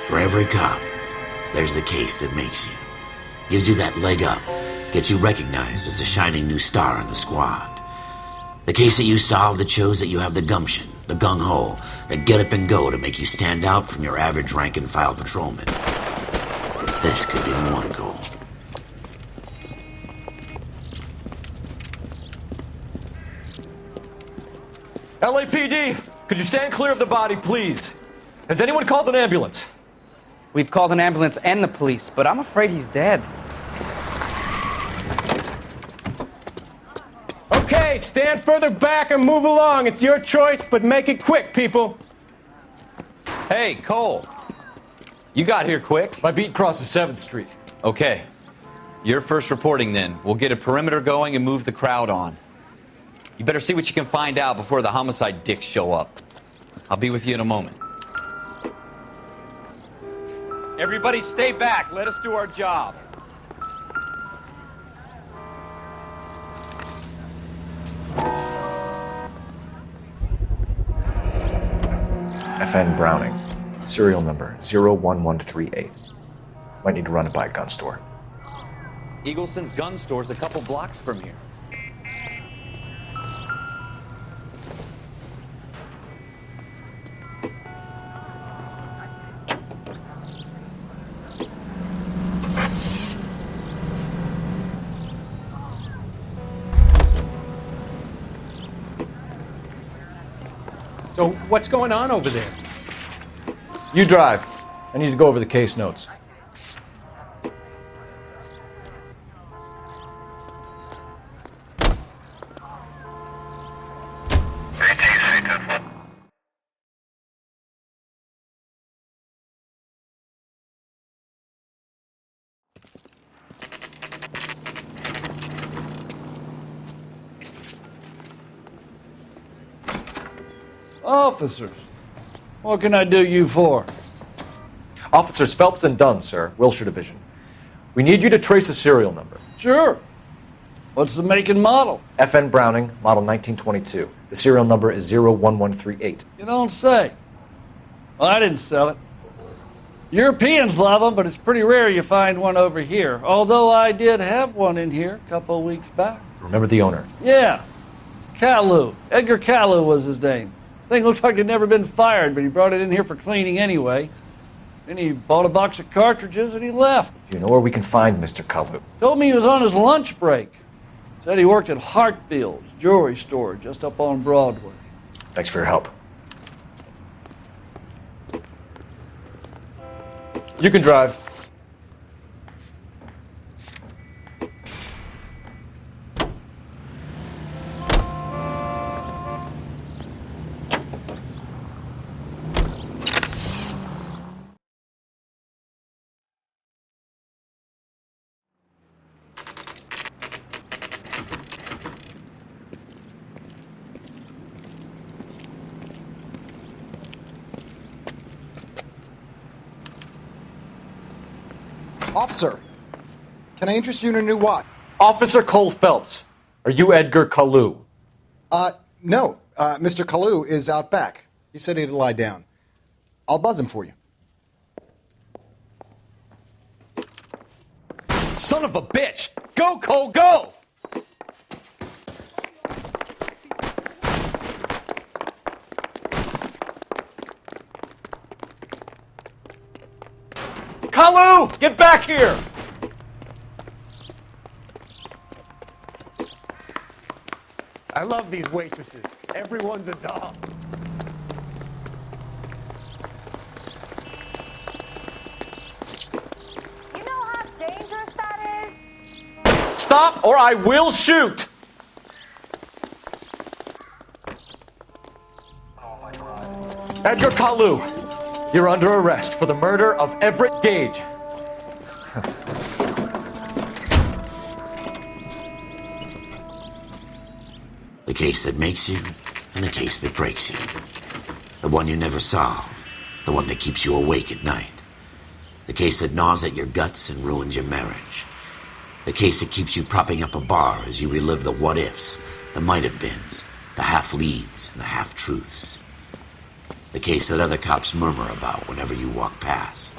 For every cop, there's the case that makes you. Gives you that leg up. Gets you recognized as the shining new star in the squad. The case that you solve that shows that you have the gumption, the gung-ho, the get up and go to make you stand out from your average rank-and-file patrolman. This could be the one goal. LAPD, could you stand clear of the body, please? Has anyone called an ambulance? We've called an ambulance and the police, but I'm afraid he's dead. Okay, stand further back and move along. It's your choice, but make it quick, people. Hey, Cole. You got here quick. My beat crosses 7th Street. Okay. You're first reporting then. We'll get a perimeter going and move the crowd on. You better see what you can find out before the homicide dicks show up. I'll be with you in a moment. Everybody stay back. Let us do our job. FN Browning, serial number 01138. Might need to run it by a gun store. Eagleson's gun store's a couple blocks from here. So what's going on over there? You drive. I need to go over the case notes. Officers, what can I do you for? Officers Phelps and Dunn, sir, Wilshire Division. We need you to trace a serial number. Sure. What's the make and model? FN Browning, model 1922. The serial number is 01138. You don't say. Well, I didn't sell it. Europeans love them, but it's pretty rare you find one over here. Although I did have one in here a couple of weeks back. Remember the owner? Yeah. Kalu. Edgar Kalu was his name. Thing looked like it'd never been fired, but he brought it in here for cleaning anyway. Then he bought a box of cartridges and he left. Do you know where we can find Mr. Kalu? Told me he was on his lunch break. Said he worked at Hartfield's jewelry store just up on Broadway. Thanks for your help. You can drive. Officer, can I interest you in a new watch? Officer Cole Phelps, are you Edgar Kalu? No. Mr. Kalu is out back. He said he'd lie down. I'll buzz him for you. Son of a bitch! Go, Cole, go! Kalu, get back here! I love these waitresses. Everyone's a doll. You know how dangerous that is? Stop or I will shoot! Edgar Kalu, you're under arrest for the murder of Everett Gage. The case that makes you and the case that breaks you. The one you never solve. The one that keeps you awake at night. The case that gnaws at your guts and ruins your marriage. The case that keeps you propping up a bar as you relive the what-ifs, the might-have-beens, the half-leads, and the half-truths. The case that other cops murmur about whenever you walk past.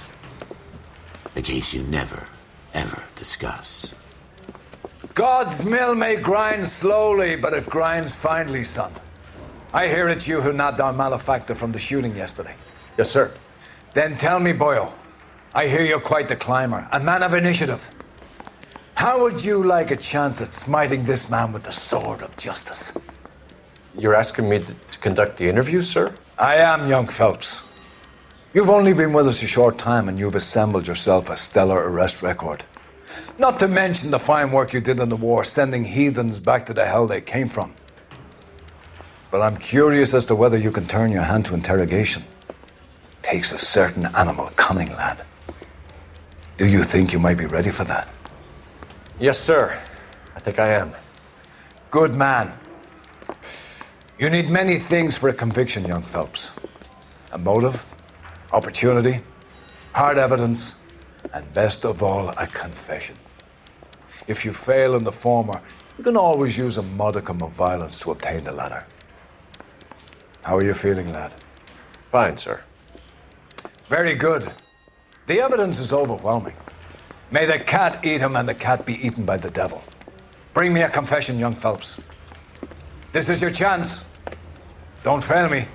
The case you never, ever discuss. God's mill may grind slowly, but it grinds finely, son. I hear it's you who nabbed our malefactor from the shooting yesterday. Yes, sir. Then tell me, boyo, I hear you're quite the climber, a man of initiative. How would you like a chance at smiting this man with the sword of justice? You're asking me to conduct the interview, sir? I am, young Phelps. You've only been with us a short time and you've assembled yourself a stellar arrest record. Not to mention the fine work you did in the war, sending heathens back to the hell they came from. But I'm curious as to whether you can turn your hand to interrogation. Takes a certain animal cunning, lad. Do you think you might be ready for that? Yes, sir. I think I am. Good man. You need many things for a conviction, young Phelps. A motive, opportunity, hard evidence, and best of all, a confession. If you fail in the former, you can always use a modicum of violence to obtain the latter. How are you feeling, lad? Fine, sir. Very good. The evidence is overwhelming. May the cat eat him and the cat be eaten by the devil. Bring me a confession, young Phelps. This is your chance. Don't fail me.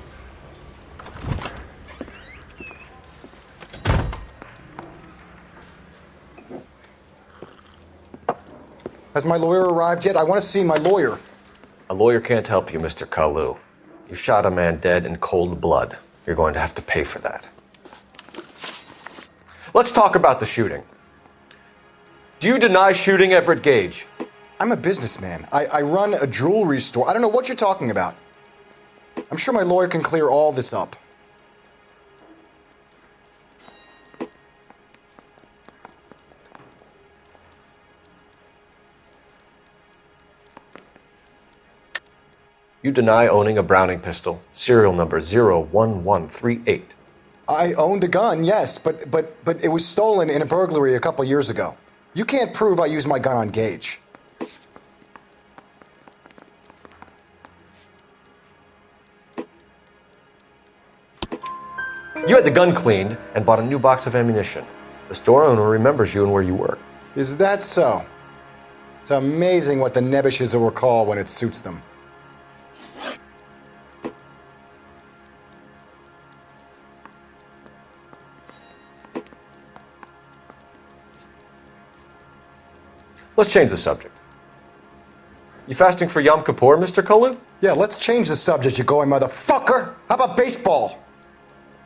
Has my lawyer arrived yet? I want to see my lawyer. A lawyer can't help you, Mr. Kalu. You shot a man dead in cold blood. You're going to have to pay for that. Let's talk about the shooting. Do you deny shooting Everett Gage? I'm a businessman. I run a jewelry store. I don't know what you're talking about. I'm sure my lawyer can clear all this up. You deny owning a Browning pistol, serial number 01138. I owned a gun, yes, but it was stolen in a burglary a couple years ago. You can't prove I used my gun on Gage. You had the gun cleaned and bought a new box of ammunition. The store owner remembers you and where you work. Is that so? It's amazing what the Nebbishes will recall when it suits them. Let's change the subject. You fasting for Yom Kippur, Mr. Kalu? Yeah, let's change the subject, you going motherfucker. How about baseball?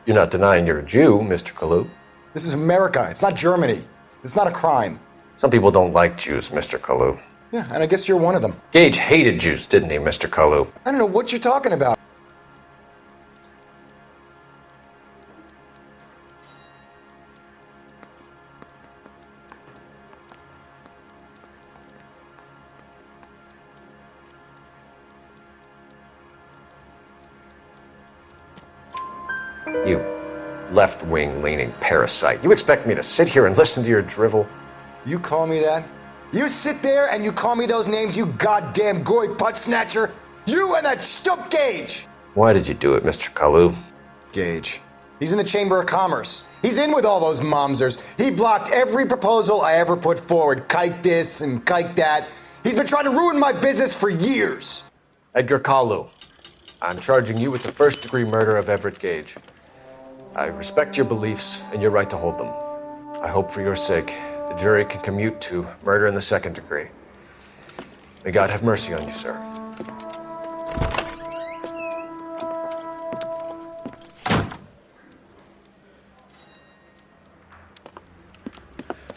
You're not denying you're a Jew, Mr. Kalu. This is America. It's not Germany. It's not a crime. Some people don't like Jews, Mr. Kalu. Yeah, and I guess you're one of them. Gage hated Jews, didn't he, Mr. Kalu? I don't know what you're talking about. You left-wing leaning parasite. You expect me to sit here and listen to your drivel? You call me that? You sit there and you call me those names, you goddamn goy putt snatcher? You and that stup Gage! Why did you do it, Mr. Kalu? Gage. He's in the Chamber of Commerce. He's in with all those momsers. He blocked every proposal I ever put forward. Kike this and kike that. He's been trying to ruin my business for years. Edgar Kalu, I'm charging you with the first-degree murder of Everett Gage. I respect your beliefs and your right to hold them. I hope for your sake the jury can commute to murder in the second degree. May God have mercy on you, sir.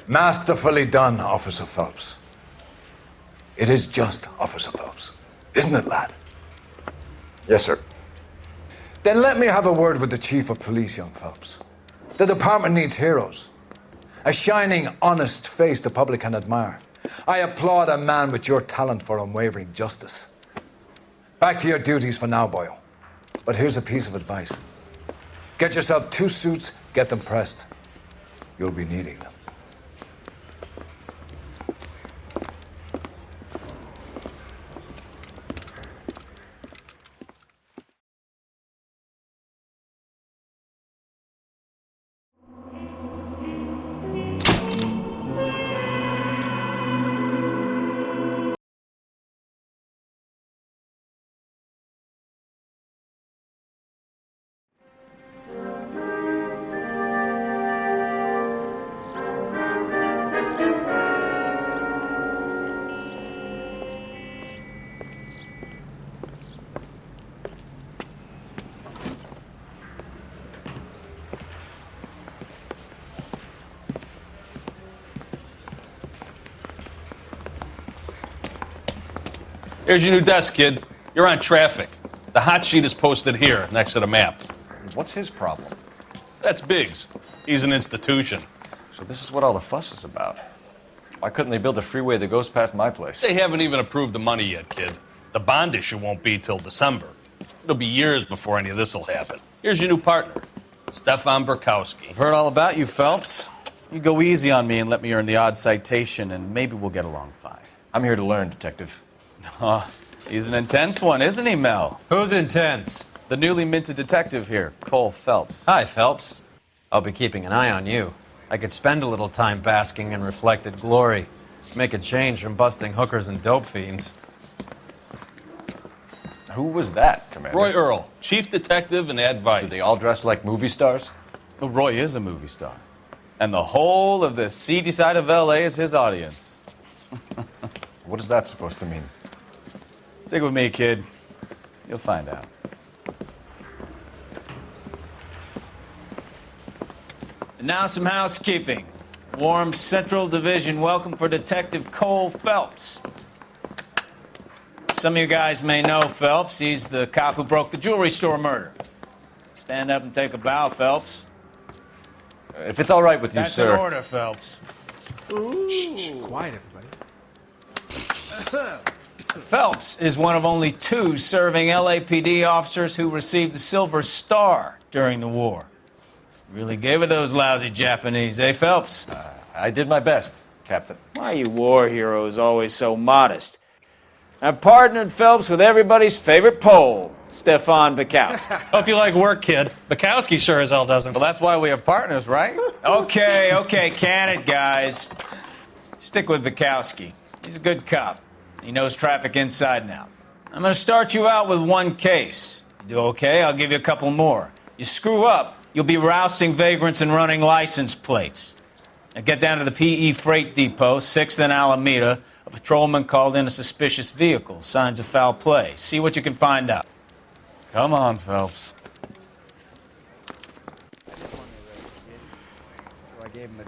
Masterfully done, Officer Phelps. It is just, Officer Phelps. Isn't it, lad? Yes, sir. Then let me have a word with the Chief of Police, young Phelps. The department needs heroes. A shining, honest face the public can admire. I applaud a man with your talent for unwavering justice. Back to your duties for now, Boyle. But here's a piece of advice. Get yourself 2 suits, get them pressed. You'll be needing them. Here's your new desk, kid. You're on traffic. The hot sheet is posted here, next to the map. What's his problem? That's Biggs. He's an institution. So this is what all the fuss is about. Why couldn't they build a freeway that goes past my place? They haven't even approved the money yet, kid. The bond issue won't be till December. It'll be years before any of this will happen. Here's your new partner, Stefan Burkowski. I've heard all about you, Phelps. You go easy on me and let me earn the odd citation, and maybe we'll get along fine. I'm here to learn, Detective. Oh, he's an intense one, isn't he, Mel? Who's intense? The newly minted detective here, Cole Phelps. Hi, Phelps. I'll be keeping an eye on you. I could spend a little time basking in reflected glory. Make a change from busting hookers and dope fiends. Who was that, Commander? Roy Earl, chief detective and advice. Do they all dress like movie stars? Well, Roy is a movie star. And the whole of the seedy side of L.A. is his audience. What is that supposed to mean? Stick with me, kid. You'll find out. And now some housekeeping. Warm Central Division welcome for Detective Cole Phelps. Some of you guys may know Phelps. He's the cop who broke the jewelry store murder. Stand up and take a bow, Phelps. If it's all right with you, That's sir. an order, Phelps. Shh, quiet, everybody. Phelps is one of only 2 serving LAPD officers who received the Silver Star during the war. Really gave it those lousy Japanese, eh, Phelps? I did my best, Captain. Why are you war heroes always so modest? I've partnered Phelps with everybody's favorite Pole, Stefan Burkowski. Hope you like work, kid. Bukowski sure as hell doesn't. Well, that's why we have partners, right? Okay, can it, guys. Stick with Burkowski. He's a good cop. He knows traffic inside and out. I'm going to start you out with 1 case. You do okay, I'll give you a couple more. You screw up, you'll be rousting vagrants and running license plates. Now get down to the PE Freight Depot, 6th and Alameda. A patrolman called in a suspicious vehicle. Signs of foul play. See what you can find out. Come on, Phelps. I gave him a